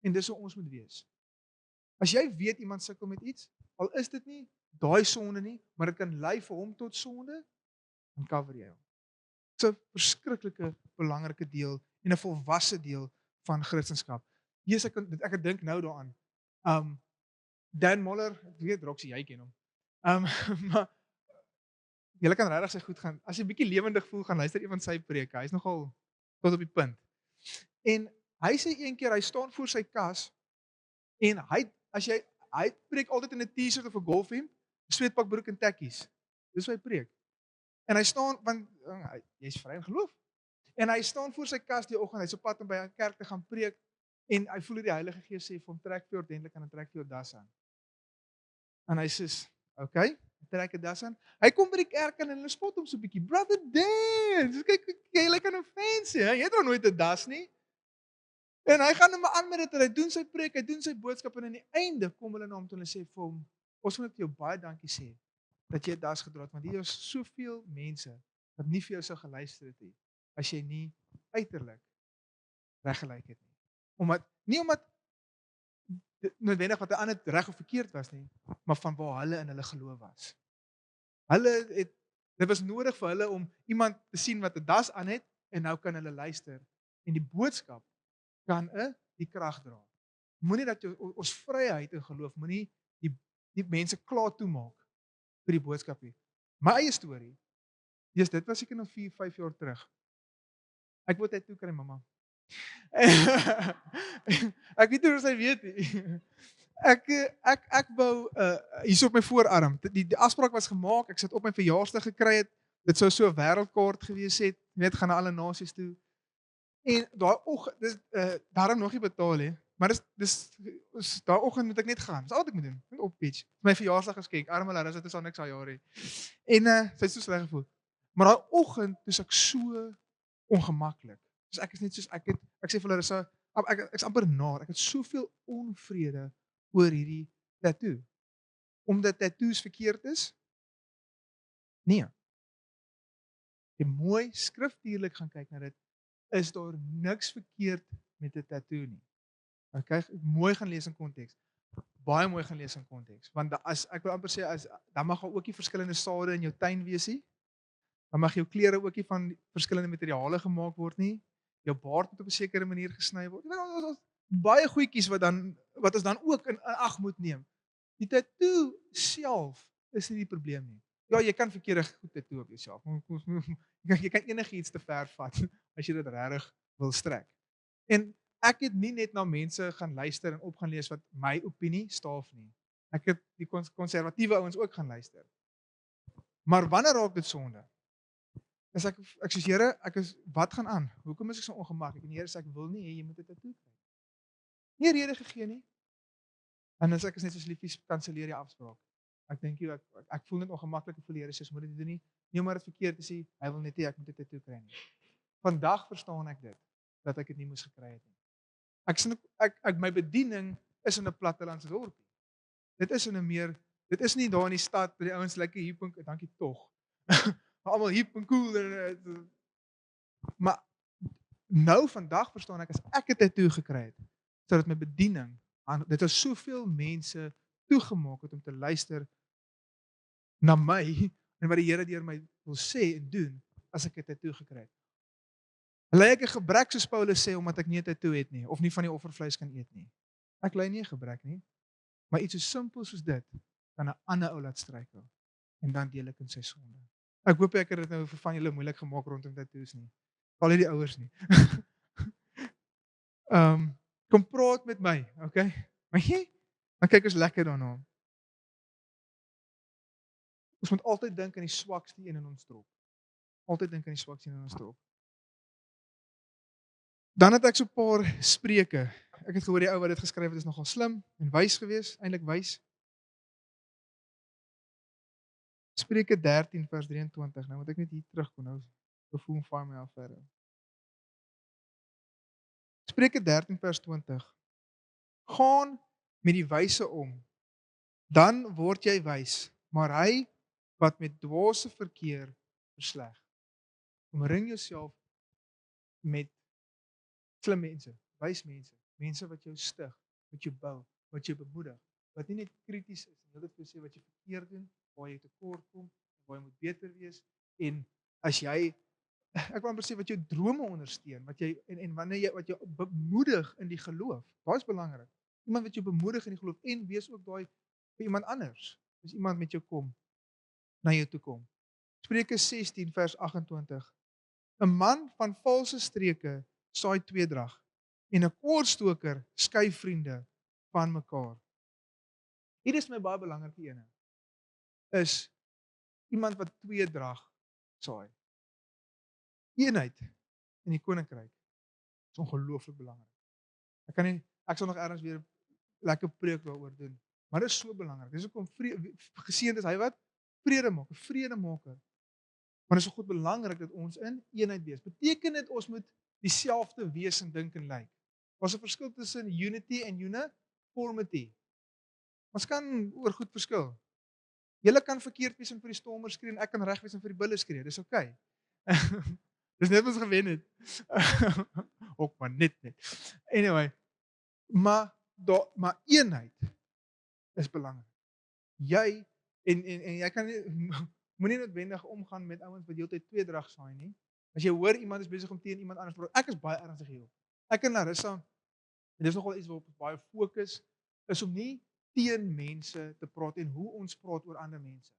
En dis hoe ons moet wees. As jy weet iemand sukkel met iets, al is dit nie daai sonde nie, maar dit kan lei vir hom tot sonde, dan cover jy hom. Dit is 'n verskriklike belangrike deel en 'n volwasse deel van Christendom. Jesus, ek het dink nou daaraan. Dan Moller, ek weet Roxie, jy ken hom. Maar jy kan regtig sy goed gaan. As jy bietjie lewendig voel, gaan luister een van sy preke. Hy's nogal tot op die punt. En hy sê een keer hy staan voor sy kas en hy preek altyd in 'n T-shirt of 'n golfhemp, 'n sweetpakbroek en tekkies. Dis hoe hy preek. En hy staan want jy's vry in geloof. En hy staan voor sy kas die oggend, hy's op pad om by 'n kerk te gaan preek en hy voel hoe die Heilige Gees sê vir hom trek vir ordentlik en trek vir jou das aan. En hy sê, "Okay, trek 'n das aan." Hy kom by die kerk en hulle spot hom so 'n bietjie. "Brother Dan, kyk jy lyk aan 'n fancy, hè? Jy het nog nooit 'n das nie." En hy gaan hom aan met dit en hy doen sy preek, hy doen sy boodskap en aan die einde kom hulle na hom toe en hulle sê vir hom, "Ons wil net vir jou baie dankie sê dat jy 'n das gedra het want hier is soveel mense wat nie vir jou sou geluister het nie as jy nie uiterlik reggelyk het nie." Nie omdat noodwendig wat 'n ander reg of verkeerd was nie, maar van waar hulle in hulle geloof was. Dit was nodig vir hulle om iemand te sien wat 'n das aan het en nou kan hulle luister en die boodskap kan die krag dra. Moenie dat ons vryheid in geloof moenie die mense klaar toemaak vir die boodskap nie. My eie storie. Dit was seker nog 4, 5 jaar terug. Ek wou dit toe kry mamma. Ek weet nie hoe sy weet nie. Ek wou hier op my voorarm. Die afspraak was gemaak. Ek sit op my verjaarsdag gekry het. Dit sou so 'n wêreldkaart gewees het. Jy weet gaan na alle nasies toe. En daai oggend dis daarom nog nie betaal nie. Maar dis daai oggend moet ek net gaan. Dis al wat ek moet doen. Net op pitch. My verjaarsdag geskenk. Arme Larissa het niks aan jaar nie. En sy het so sleg gevoel. Maar daai oggend is ek so ongemaklik. Dus ek is net soos ek sê vir Larissa, ek's amper naar. Ek het soveel onvrede oor hierdie tattoo. Omdat tattoos verkeerd is? Nee. Jy mooi skriftuurlik gaan kyk na dit, is daar niks verkeerd met 'n tattoo nie. Okay, mooi gaan lees in konteks. Baie mooi gaan lees in konteks. Want as ek wil amper sê dan mag daar ook nie verskillende sade in jou tuin wees nie. Dan mag jou klere ook nie van verskillende materiale gemaak word nie. Jou baard moet op 'n sekere manier gesny word. Ons baie goedjies wat ons dan ook in ag moet neem. Die tattoo self is nie die probleem nie. Ja, jy kan verkeerde goed tattoo op jouself. Jy kan enigiets te ver vat as jy dit regtig wil strek. En ek het nie net na mense gaan luister en op gaan lees wat my opinie staaf nie. Ek het die konservatiewe ouens ook gaan luister. Maar wanneer raak dit sonde? Is ek sê Here, wat gaan aan? Hoekom is ek so ongemaklik? En die Here sê ek wil nie hê jy moet 'n tattoo kry. Nie rede gegee nie. En as ek is net so liefies kanselleer die afspraak. Ek dink ek voel net ongemaklik, ek voel die Here sê moet dit doen nie. Nie maar dit verkeerd is nie. Hy wil net hê ek moet 'n tattoo kry nie. Vandag verstaan ek dit dat ek dit nie moes gekry het nie. My bediening is in 'n plattelandse dorpie. Dit is nie daar in die stad by die ouens lekker hip en dankie tog. Almal hip en cool maar nou vandag verstaan ek as ek 'n tattoo gekry het, sodat my bediening dit is soveel mense toegemaak het om te luister na my en wat die Here deur my wil sê en doen as ek 'n tattoo gekry het. Ly ek 'n gebrek soos Paulus sê omdat ek nie 'n tattoo het nie of nie van die offervleis kan eet nie. Ek ly nie 'n gebrek nie, maar iets so simpel soos dit kan 'n ander ou laat struikel en dan deel ek in sy sonde. Ek hoop ek het dit nou vir van julle moeilik gemaak rondom tattoos nie. Val nie die ouers nie. Kom praat met my, okay? Maar dan kyk ons lekker daarna. Ons moet altyd dink aan die swakste een in ons trop. Altyd dink aan die swakste een in ons trop. Dan het ek so 'n paar spreuke. Ek het gehoor die ou wat dit geskryf het is nogal slim en wys geweest, eintlik wys. Spreuke 13 vers 23. Nou moet ek net hier terugkom nou. Gevoel van my af verder. Spreuke 13 vers 20. Gaan met die wyse om, dan word jy wys, maar hy wat met dwaase verkeer versleg. Omring jouself met Slim mense, wys mense, mense wat jou stig, wat jou bou, wat jou bemoedig, wat nie net krities is, nie, dit wil sê wat jy verkeerd doen, waar jy tekort kom, waar jy moet beter wees, en as jy, ek wil amper sê wat jou drome ondersteun, wat jy, en wanneer jy, wat jou bemoedig in die geloof, daai is belangrik, iemand wat jou bemoedig in die geloof, en wees ook daai vir iemand anders, as iemand met jou kom, na jou toe kom. Spreuke 16 vers 28, 'n man van valse streke saai tweedrag, en 'n kwaadstoker skei vriende van mekaar. Hier is my baie belangrike ene, is iemand wat tweedrag saai. Eenheid in die koninkryk is ongelooflik belangrik. Ek sal nog ergens weer lekker preek daaroor doen, maar dit is so belangrik. Dis hoekom geseënd is hy wat vrede maak, 'n vredemaker. Maar dit is so goed belangrik dat ons in eenheid wees. Beteken dit ons moet dieselfde wees en dink en lyk? Daar's 'n verskil tussen unity en uniformity. Ons kan oor goed verskil. Julle kan verkeerd wees en vir die stormer skree en ek kan reg wees en vir die bulle skree. Dis oukei. Dis net ons gewen het. Ook maar net. Anyway, maar eenheid is belangrik. Jy en jy kan nie moenie noodwendig omgaan met ouens wat heeltyd tweedrag saai nie. As jy hoor iemand is besig om teen iemand anders te praat. Ek is baie ernstig hierop. Ek en Larissa, en dis nogal iets waarop ons baie fokus, is om nie teen mense te praat en hoe ons praat oor ander mense.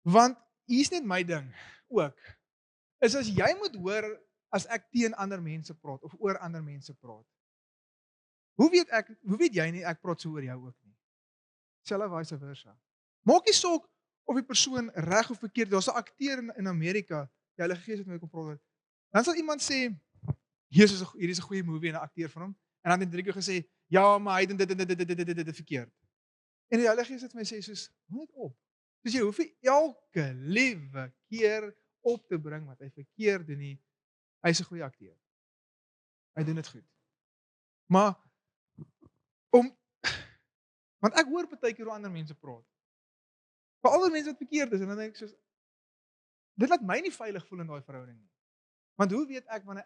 Want hier's net my ding ook, is as jy moet hoor as ek teen ander mense praat of oor ander mense praat. Hoe weet jy nie ek praat so oor jou ook nie? Selfs vice versa. Maak nie saak of die persoon reg of verkeerd, daar's 'n akteur in Amerika, die Heilige Gees het met hom gepraat. Dan sal iemand sê, hierdie is 'n goeie movie en 'n akteur van hom, en dan het 3 keer gesê, ja, maar hy doen dit verkeerd. En die Heilige Gees het my sê soos, hou net op. Dus jy hoef nie elke liewe keer op te bring wat hy verkeerd doen nie. Hy's 'n goeie akteur. Hy doen dit goed. Maar want ek hoor baie keer hoe ander mense praat. Veral die mense wat verkeerd is, en dan dink ek soos, dit laat my nie veilig voel in daai verhouding nie. Want hoe weet ek wanneer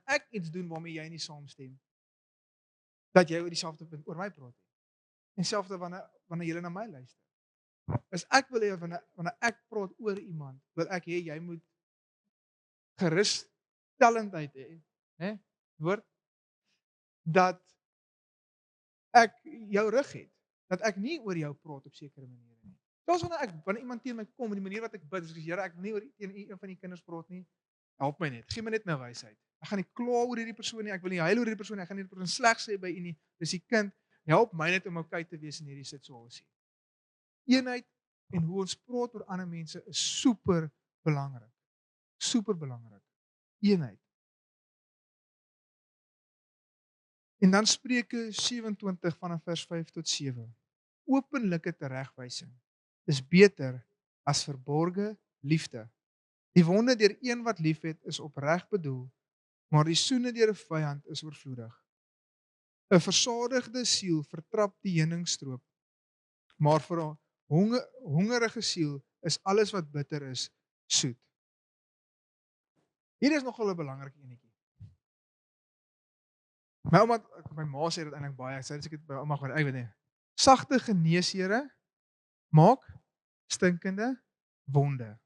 ek iets doen waarmee jy nie saamstem, dat jy oor dieselfde punt oor my praat nie. En selfs wanneer jy na my luister. As ek wil hê wanneer ek praat oor iemand, wil ek hê jy moet gerusstellendheid hê, né? Woord dat ek jou rug het, dat ek nie oor jou praat op sekere maniere nie. Selfs wanneer iemand teen my kom, die manier wat ek bid, is Here, ek wil nie oor teen een van die kinders praat nie. Help my net. Gee my net nou wysheid. Ek gaan nie kla oor hierdie persoon nie. Ek wil nie huil oor hierdie persoon nie. Ek gaan nie die persoon sleg sê by u nie. Dis die kind. Help my net om okay te wees in hierdie situasie. Eenheid en hoe ons praat oor ander mense is super belangrik. Super belangrik. Eenheid. En dan Spreuke 27 vanaf vers 5 tot 7. Openlike teregwysing is beter as verborgde liefde. Die wonde deur een wat liefhet is opreg bedoel, maar die soene deur 'n vyand is oorvloedig. 'n Versadigde siel vertrap die heuningstroop, maar vir 'n hongerige siel is alles wat bitter is soet. Hier is nogal 'n belangrike enetjie. My ma sê dit eintlik baie, sy sê dit by ouma gaan, ek weet nie. Sagte geneesere maak stinkende wonde.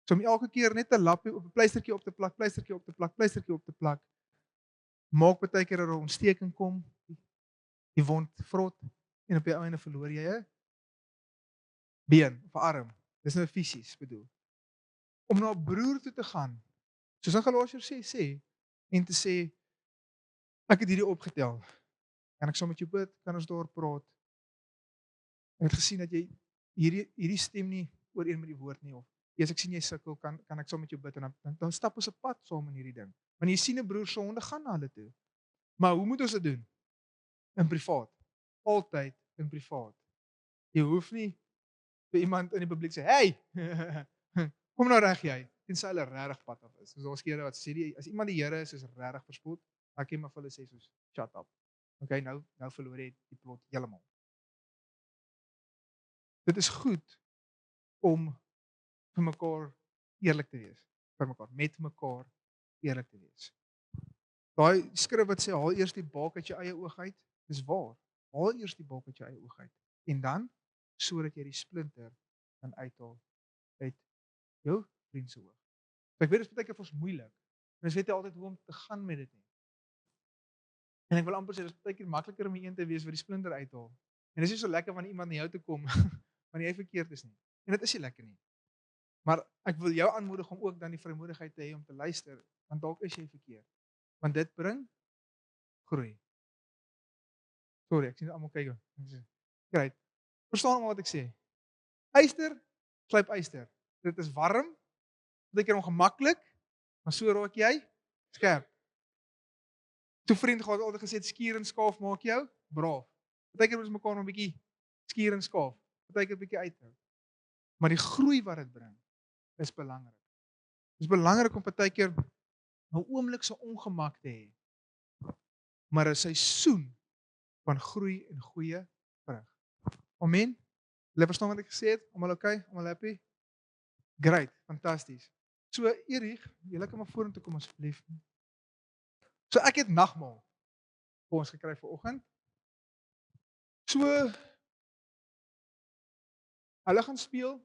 So om elke keer net 'n lappie of 'n pleistertjie op te plak, pleistertjie op te plak, pleistertjie op te plak, maak baie keer dat 'n ontsteking kom, die wond vrot en op die ou ende verloor jy 'n been of 'n arm. Dis nou fisies bedoel. Om na 'n broer toe te gaan, soos in Galasiërs sê en te sê, ek het hierdie opgetel. Kan ek saam met jou bid? Kan ons daar praat? Ek het gesien dat jy hierdie stem nie ooreen met die woord nie, of as ek sien jy sukkel, kan ek saam met jou bid, en dan stap ons 'n pad saam in hierdie ding. Wanneer jy sien 'n broer sonde, gaan na hulle toe. Maar hoe moet ons dit doen? In privaat. Altyd in privaat. Jy hoef nie vir iemand in die publiek sê, "Hey, kom nou reg jy," tensy hulle regtig pad af is. Soos daar's kere wat sê as iemand die Here is regtig verspot, dan kan jy maar vir hulle sê soos, "Shut up." Okay, nou verloor jy die plot heeltemal. Dit is goed om vir mekaar eerlik te wees, vir mekaar, met mekaar eerlik te wees. Daai skrif wat sê, haal eers die balk uit jou eie oog uit, dis waar. Haal eers die balk uit jou eie oog uit. En dan, sodat jy die splinter kan uithaal uit jou vriend se oog. So ek weet dit is baie keer vir ons moeilik. En ons weet nie altyd hoe om te gaan met dit nie. En ek wil amper sê, dit is baie keer makliker om die een te wees wat die splinter uithaal. En dis nie so lekker wanneer iemand na jou toe kom, wanneer jy verkeerd is nie. En dit is nie lekker nie. Maar ek wil jou aanmoedig om ook dan die vrymoedigheid te hê om te luister, want dalk is jy verkeerd. Want dit bring groei. Sorry, ek sien almal kyk. Great. Verstaan almal wat ek sê? Yster slyp yster. Dit is warm, baie keer ongemaklik, maar so raak jy skerp. Toe vriend gehad altyd gesê skuur en skaaf maak jou braaf. Baie keer moet ons mekaar 'n bietjie skuur en skaaf, baie keer 'n bietjie uithou. Maar die groei wat dit bring is belangrik. Dit is belangrik om baie keer 'n oomblik se ongemak te hê, maar 'n seisoen van groei en goeie vrug. Amen. Julle verstaan wat ek gesê het? Almal okay? Almal happy? Great, fantasties. So Erich, julle kan maar vorentoe kom asseblief. So ek het nagmaal vir ons gekry vanoggend. So hulle gaan speel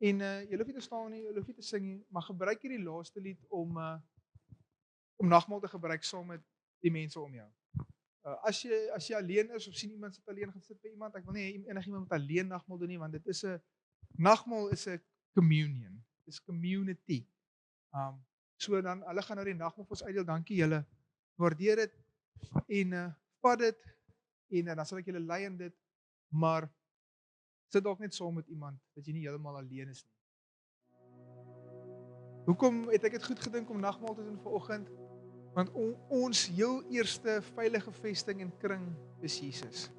en julle hoef nie te staan nie, julle hoef nie te sing nie, maar gebruik hierdie laaste lied om nagmaal te gebruik saam met die mense om jou. As jy alleen is of sien iemand sit alleen gaan sit by iemand, ek wil nie enigiemand met alleen nagmaal doen nie, want dit is 'n nagmaal is 'n communion. Dis community. So dan hulle gaan nou die nagmaal vir ons uitdeel. Dankie julle. Waardeer dit en vat dit en dan sal ek julle lei in dit, maar sit dalk net saam met iemand dat jy nie heeltemal alleen is nie. Hoekom het ek dit goed gedink om nagmaal te doen vanoggend? Want ons heel eerste veilige vesting en kring is Jesus.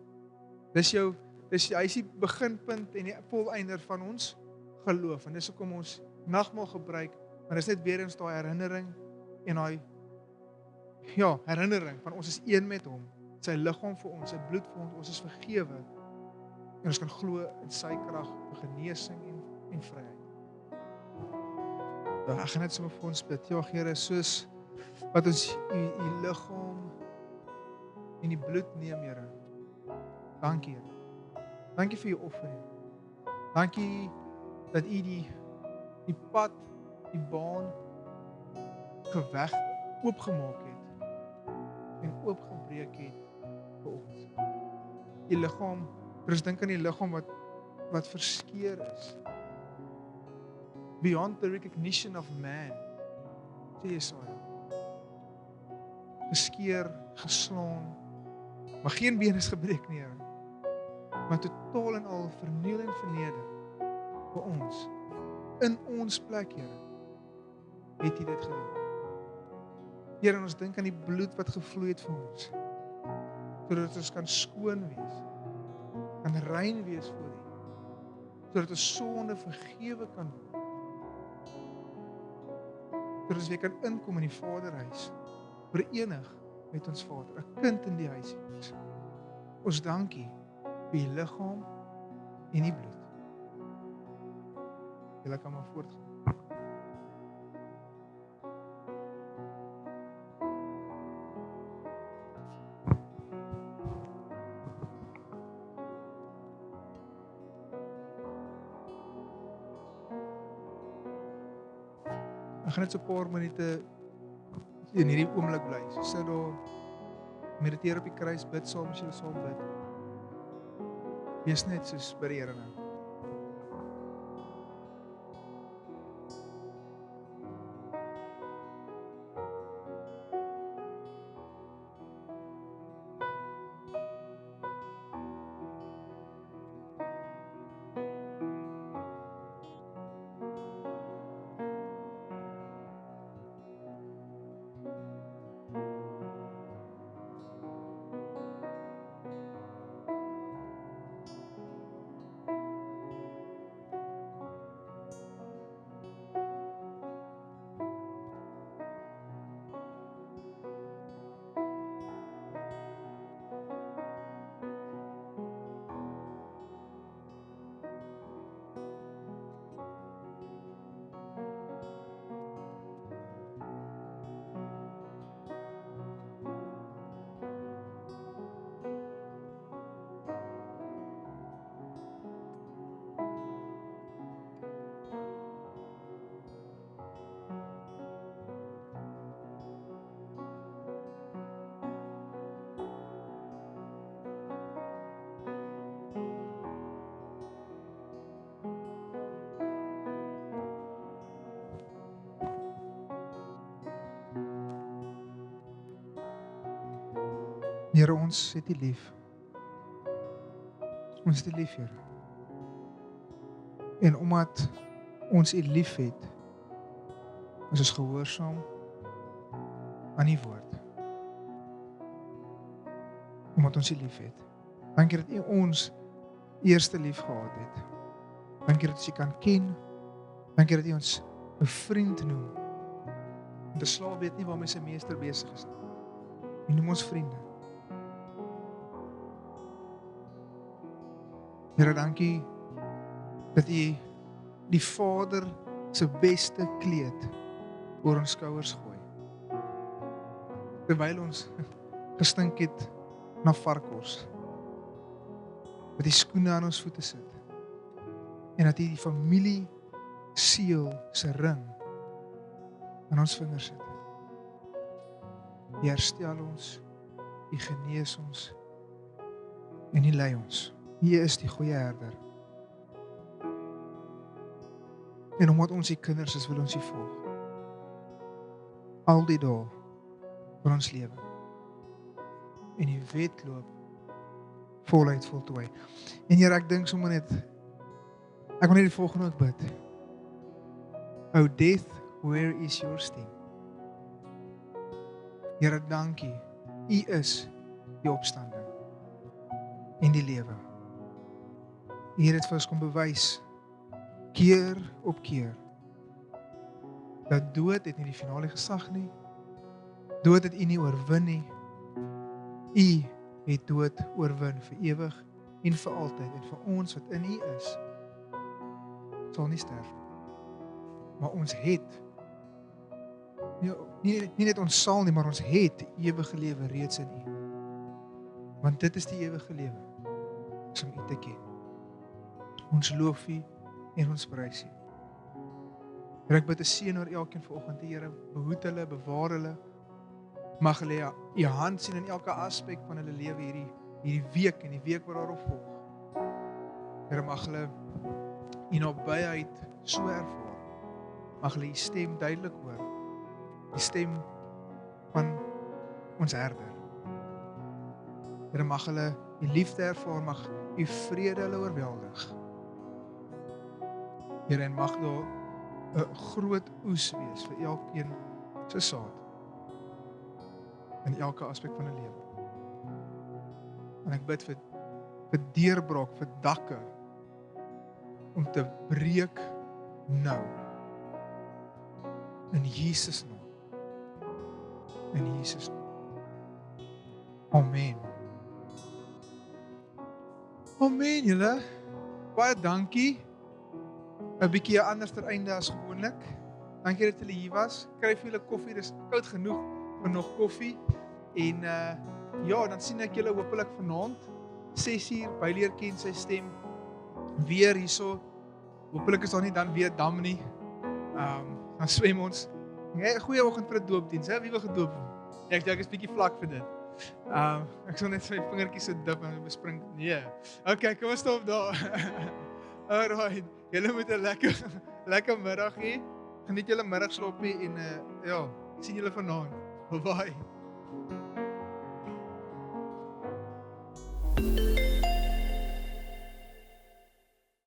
Hy is die beginpunt en die volëinder van ons geloof. En dis hoekom ons nagmaal gebruik, maar dis net weer eens daai herinnering en daai herinnering van ons is een met hom. Sy liggaam vir ons, sy bloed vir ons is vergewe. En ons kan glo in sy krag vir genesing en vryheid. Ek gaan net sommer vir ons bid. Ja, Here, soos wat ons u liggaam en die bloed neem, Here. Dankie, Here. Dankie vir u offering. Dankie dat u die pad, die baan geweg oopgemaak het en oopgebreek het vir ons. Die liggaam, ons dink aan die liggaam wat verskeur is. Beyond the recognition of man. Sê Jesaja. Geskeur, geslaan, maar geen been is gebreek nie, Here. Maar totaal en al verniel en verneder vir ons. In ons plek, Here, het U dit gedoen. Here, ons dink aan die bloed wat gevloei het vir ons, sodat ons kan skoon wees, kan rein wees voor U, sodat ons sonde vergewe kan word, sodat ons weer kan inkom in die Vaderhuis, verenig met ons Vader, 'n kind in die huis wees. Ons dankie vir die liggaam en die bloed. Julle kan maar voortgaan. Ek gaan net so 'n paar minute in hierdie oomblik bly. So sit daar, mediteer op die kruis, bid saam as jy saam bid. Wees net soos by die Here nou. Here, ons het U lief. Ons het U lief, Here. En omdat ons U lief het, is ons gehoorsaam aan U woord. Omdat ons U lief het. Dankie dat U ons eerste lief gehad het. Dankie dat ons U kan ken. Dankie dat U ons 'n vriend noem. Want 'n slaaf weet nie waarmee sy meester besig is nie. U noem ons vriende. Here, dankie dat U die Vader se beste kleed oor ons skouers gooi. Terwyl ons gestink het na varkors. Dat die skoene aan ons voete sit. En dat U die familie seël se ring aan ons vingers sit. U herstel ons, U genees ons en U lei ons. U is die goeie herder. En omdat ons U kinders is, wil ons U volg. Al die dae van ons lewe. En U wedloop voluit voltooi. En Here, ek dink sommer net, ek wil net die volgende ook bid. O death, where is your sting? Here, dankie. U is die opstanding en die lewe. U het vir ons kom bewys, keer op keer, dat dood het nie die finale gesag nie, dood het U nie oorwin nie, U het dood oorwin vir ewig en vir altyd, en vir ons wat in U is, sal nie sterf nie. Maar ons het, nie net ons sal nie, maar ons het ewige lewe reeds in U. Want dit is die ewige lewe, is om U te ken. Ons loof U en ons prys U. Here, ek bid 'n seën oor elkeen vanoggend, Here, behoed hulle, bewaar hulle, mag hulle U hand sien in elke aspek van hulle lewe hierdie week en die week wat daarop volg. Here, mag hulle U nabyheid so ervaar. Mag hulle U stem duidelik hoor. Die stem van ons herder. Here, mag hulle U liefde ervaar, mag U vrede hulle oorweldig. Here, en mag daar 'n groot oes wees vir elkeen se saad. In elke aspek van 'n lewe. En ek bid vir deurbraak, vir dakke, om te breek nou. In Jesus naam. In Jesus naam. Amen. Amen, julle. Baie dankie. 'n bietjie 'n anderster einde as gewoonlik. Dankie dat julle hier was. Kry vir julle koffie, dis koud genoeg vir nog koffie. En ja, dan sien ek julle hopelik vanaand 6uur by leer ken sy stem weer hierso. Hopelik is daar nie dan weer dam nie. Dan swem ons. Nee, 'n goeie oggend vir 'n doopdiens, hè? Wie wil gedoop word? Ek is bietjie vlak vir dit. Ek sal net sy vingertjies so dip en bespring. Nee. Okay, kom ons stop daar. Alright. Julle moet 'n lekker middag hê. Geniet julle middagslaapie en ja, sien julle vanaand. Bye.